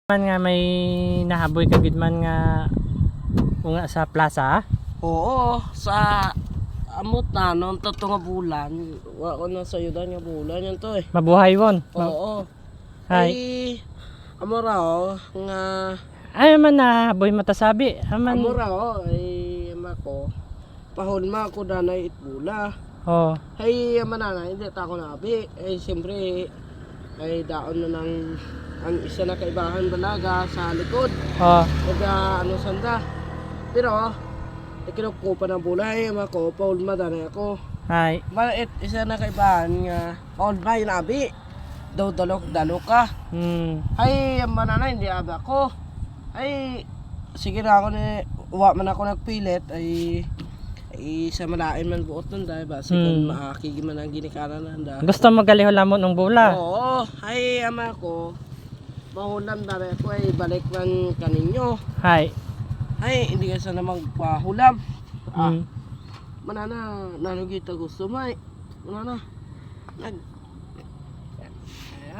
Man nga may nahaboy ka gid man nga unga sa plaza. Oo, sa amot na noon to nga bulan. Wa ko na sa yudan nga bulan yan to eh. Mabuhay won. Oo. Ay. Ay, amo raw nga Ay man nahaboy matasabi. Aman. amo raw ay amako. Pahulma ko danay itbula. Oh. Ay manana hindi ta ko nabi. Ay siyempre ay daon na ng ang isa na kaibahan balaga sa likod. Oh. Ano sanda. Pero ikinukupa ng bulay ako, paulma danay ako. Ay. Maliit isa na kaibahan nga paulma yung abi. Daw dalok ka. Ay manana hindi abi ako. Ay sige na ako ni wa man ako nagpilit ay sa malain man buot nun dahil ba kung maakigi man ang ginikanan nanda. Gusto magaliho lamon ng bula. Oo, ay ama ko. Mahulam dali ako ay balik man kaninyo. Hay. Ay hindi ka sana magpahulam. Manana nanugita gusto mo ay. Manana.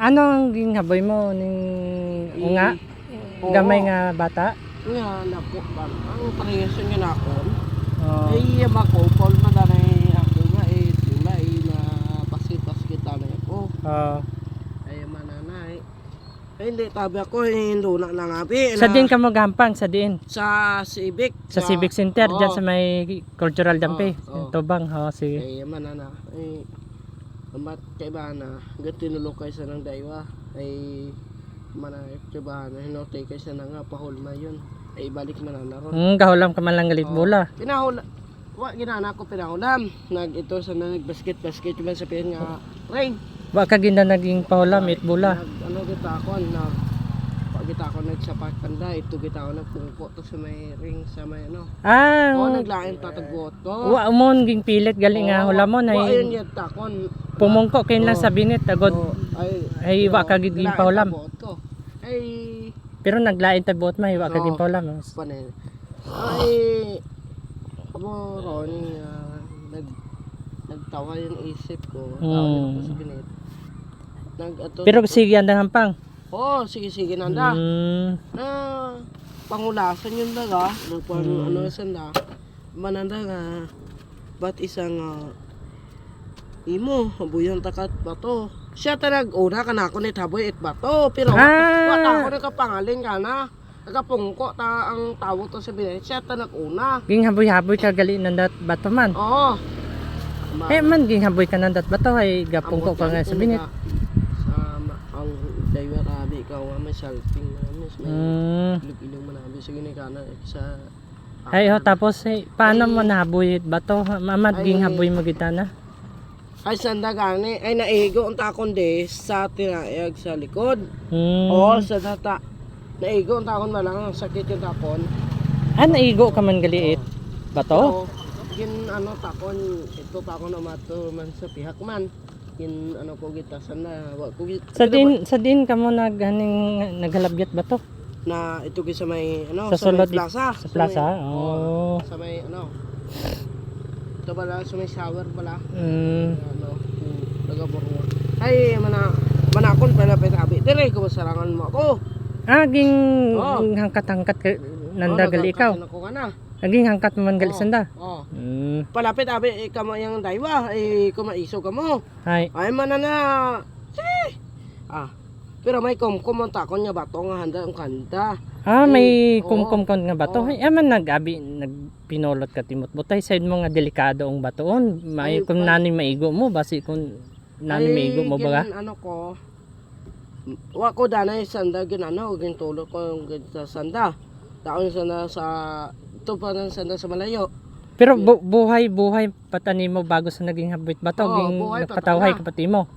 Ano ang ginhaboy mo ning unga? Gamay nga bata? Nga nako ba. Ang parehas nga nakon. Oh. Ay ako Paul madanay ako nga eh tula na pasit-pasit na ako. Oh. Ay mananay. Ay hindi tabi ako hindi na nangabi. Sa din ka mo gampang sa din. Sa Civic. Sa Civic Center diyan sa may Cultural Dampi. Oo. Tubang. Oh, sige. Ay manana. Ay amat kay bana gatinulok kay sa nang daywa. Ay manay kay bana hinote kay sa nga pahulma yun. Ay balik manana ron. Kahulam ka man lang galit bula. Pinahula. Wa ginana ko pinahulam. Ito sa basket man sa piyan nga ring. Wa ka ginda naging pahulam it bula. Ano kita ako pagita ako nagsapat panda ito kita ako nagpungko to sa may ring sa may ano. Naglain tatagbuot to. Wa mo ging pilit gali nga hulamon Wa ay. yun yata kon. Pumungko kayo lang sa binit agad. Ay wa ka gid ging pahulam. Ay pero naglain tagbuot ma wa ka ging pahulam. Panay. Ay amo ron nagtawa yung isip ko. Tawa ko sa binit. Pero sige andang hampang. Sige nanda. Na pangulasan yun daga, ano sanda. Mananda nga bat isang imo buyang takat bato. Siya tanag una kana ako ni taboy it bato, pero wala ako nakapangaling kana. Nagapungko ta ang tawo to sa binay. Siya tanag una. Ging haboy-haboy ka gali nandat bato man. Oo. Man ging haboy ka nandat bato ay gapungko ka nga sa binit. Ang daywa rabi ka wa may salting namin may ilog manabi sa ginikana sa ay tapos paano mo nahaboy bato mamad ging haboy mo gitana ay sanda gani ay naigo unta kon de sa tinaeg sa likod sa data naigo unta kon malang sakit yung tapon naigo ka man galiit bato gin ano takon ito takon na mato man sa pihak man kin ano ko gitasan na wa ko sa din ka mo naghalabyat ba to na ito sa may ano sa may plaza sa may ano ito pala sa may shower pala ano nagaborwa ay manakon pala petabi dire ko sarangan mo ako ging hangkat nandagali ikaw ako kana aging hangkat mo man gali sanda. Palapit abi kamo yang daywa kumaiso kamo. Ay manana. Pero may kumkum ang takon nga bato nga handa ang kanta. May kumkum kon nga bato. Ay man nagpinolot ka timot butay side mo nga delikado ang batoon. May kung nani maigo mo basi kung nani maigo mo ba? Ano ko. Wa ko danay sanda ginano gintulog ko sa sanda. Taon sana sa ito pa nang sanda sa malayo. Pero buhay patani mo bago sa naging habit bato ging nagpatawhay kapati mo.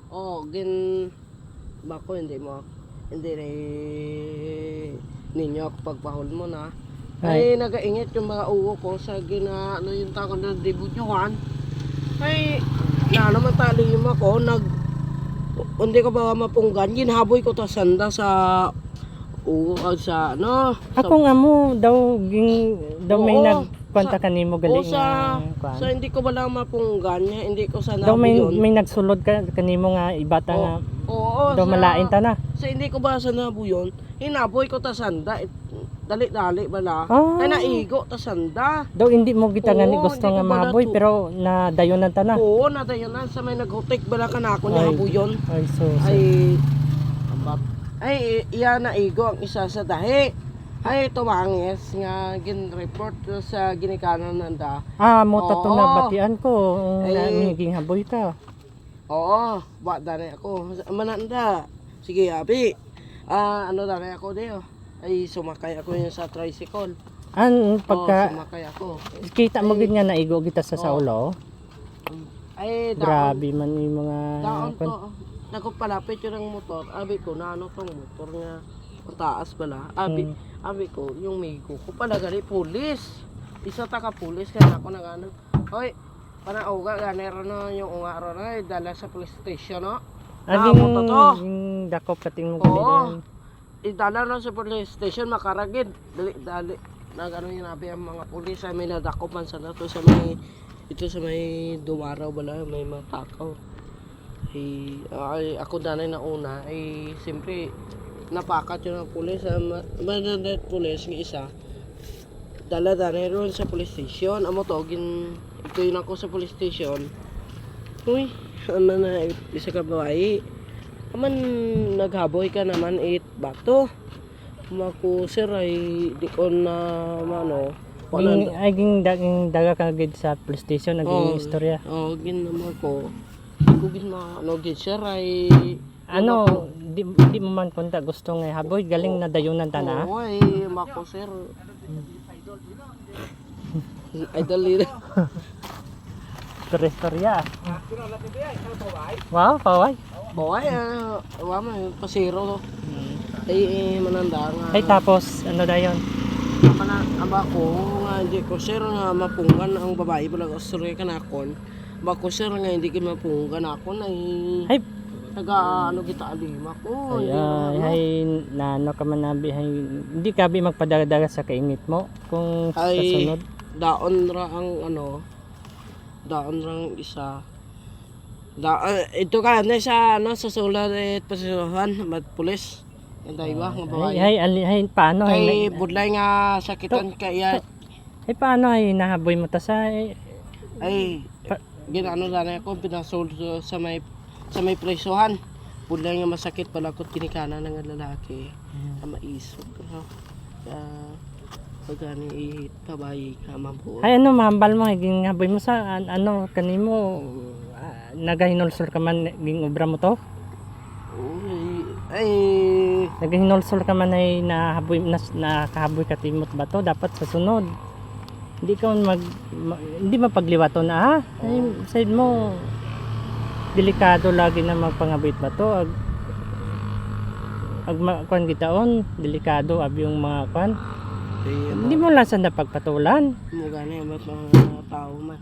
Bako hindi ninyo pagpahol mo na. Ay nagaingit yung mga uwo ko sa ano yung takon na debutyohan. Ay naman tali mo ko hindi ko ba mapunggan ginhaboy ko to sanda sa sa ano ako nga mo daw may kwanta kanimo gali O sa nga sa hindi ko wala mapunggan niya, hindi ko sa daw nabuyon. may nagsulod ka kanimo nga ibata nga Oo, daw malain ta na. sa hindi ko ba sa nabuyon, hinaboy ko ta sanda. Dali-dali bala. Ah. Ay naigo ta sanda. Daw hindi mo kita nga ni Oo, gusto hindi nga ko pala mahaboy to. pero nadayonan ta na. Oo, nadayonan sa may naghutik bala kanako niya Ay. habuyon. Ay so. Ay iya naigo ang isa sa dahi. Ay tumangis nga gin-report sa ginikanan nanda. Mo tato Oo. na batian ko Ay. na miging haboy ka. Oo, wa dali ako. Mananda. Sige, abi. Ano dali ako diyo? Ay sumakay ako yun sa tricycle. Pagka Sumakay ako. kita mo gid nga naigo kita sa saulo. Ay Grabe man yung mga daon to. Nako palapit yun ang motor. Abi ko na ano tong motor nga taas pala. Abi ko yung migo ko pala gali pulis. Isa ta ka pulis kaya ako nagano. Hoy, para uga ganero na yung ungaro na dala sa police station no. Aging mo to. yung dakop kating mo Oo. gali. Idala na sa police station makaragid. Dali. Nagano yung nabi ang mga pulis ay may nadakopan sa nato sa may ito sa may dumaraw bala may matakaw. Ay ako danay na una ay siyempre napakat yun ang pulis mananet pulis ng isa dala danay ron sa police station amo to ito yun ako sa police station uy ano na isa ka babae aman naghaboy ka naman bato maku sir ay di ko na ano Aging daga ka gid sa police station naging istorya. gin naman ko ko gin ano gid sir ay di mo man kunta gusto nga haboy galing na dayunan ta na. oo ay mako sir idol nila Istorya. Wow, paway. baway wama pasiro ay mananda nga Ay tapos ano dayon? aba ko nga hindi ko sir nga mapunggan ang babae pala usuri kanakon bako sir nga hindi ko mapunggan akon ay taga ano kita alima ko Ay nano ka man nabi hindi ka bi magpadagdaga sa kaingit mo kung sa sunod. Daon ra ang isa ito ka na sa sa sulat pasisuhan mat pulis Anday ba nga babae? Paano Kay budlay nga sakitan kaya paano nahaboy mo ta sa ginano lang ako pinasold sa may presuhan. Budlay nga masakit pala ko kinikana ng lalaki. Maisog pagani babae ka mabuo. Mahambal mo higing haboy mo sa kanimo nagahinulsol ka man ging obra mo to? Nagahinulsol ka man ay nakahaboy ka timot ba to dapat sa sunod hindi ka hindi mapagliwato na side mo delikado lagi na magpangabit ba to kuan gitaon delikado abi yung mga kuan hindi mo lang sa napagpatulan mo gani mga tao man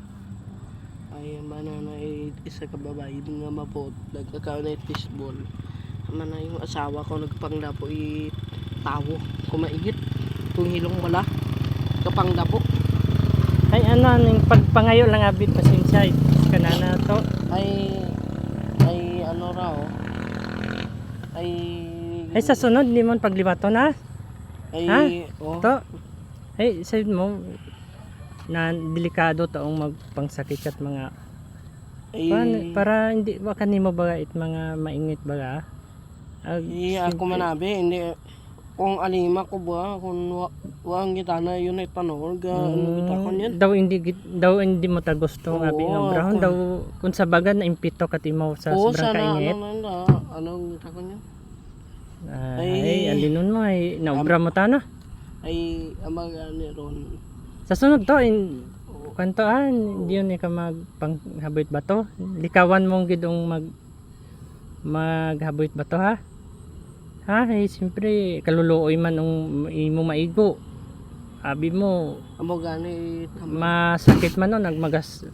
ay manana isa ka babae nga mapot nagkakaon na fishball man yung asawa ko nagpangdapo tawo kumaigit kung hilong wala kapangdapo ay ning pagpangayo lang abit pasensya kanana to ay ano raw ay sa sunod di mo pagliwato na to side mo na delikado taong magpangsakit at mga para hindi waka nimo baga mga maingit baga ako manabi hindi kung alima ko ba kung wang kita na yun ay tanong ano kita ko yan daw hindi mo ta gusto nga abi nga brown daw kung sa baga na impito ka timo sa sobrang kaingit anong kita ko yan ay alinon mo ay naobra mo ta na ay amagani ron sa sunod to kantoan diyon ka magpanghaboy ba to likawan mong gidong maghaboy ba to siyempre kaluluoy man imo maigo abi mo amo gani masakit man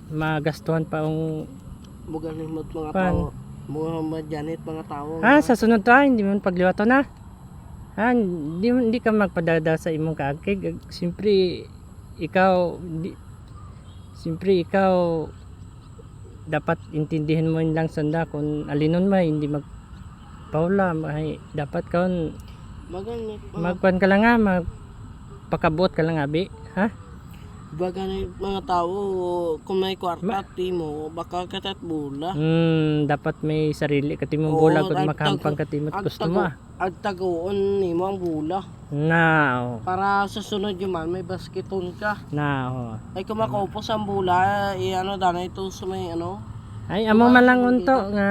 magastuhan pa mo gani mga tao mo madyanit mga tao sa sunod to hindi mo pagliwato na hindi ka magpadada sa imong kaagkig siyempre ikaw siyempre ikaw dapat intindihin mo yun lang sanda kung alinon mo hindi magpaula dapat kaon Maganit. magkuan ka lang nga magpakabot ka lang abi ha. Baga na yung mga tao, kung may kwarta mo, baka katat bula. Dapat may sarili ka timong bola kung makahampang ka timot gusto mo. Ag tagoon ni mo ang bula. Na Para sa sunod yung man, may basketon ka. na Ay kumakopos ang bula, ano dana ito sa may ano. ay amo man lang unto nga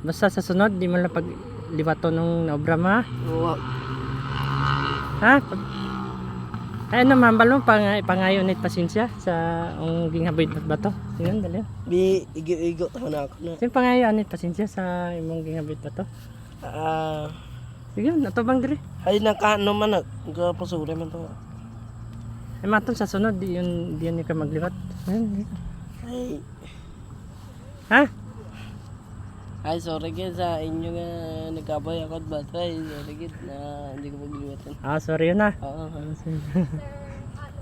basta sa sunod di man lang paglibato ng obra mo ha. Ay ano mambal mo pangayon nit pasensya sa ang ginghaboy ba to singon dali Bi igo na ako na. sin pangayon nit pasensya sa imong ginghaboy ba to sige natubang diri Ay nakaano man nagpasuri man to. ay maton sa sunod di yun ka maglibat Ay ha. Ay sorry guys sa inyo nga nagkabay ako at batay. Sorry guys na hindi ko magliwatan. Sorry yun na. Oo.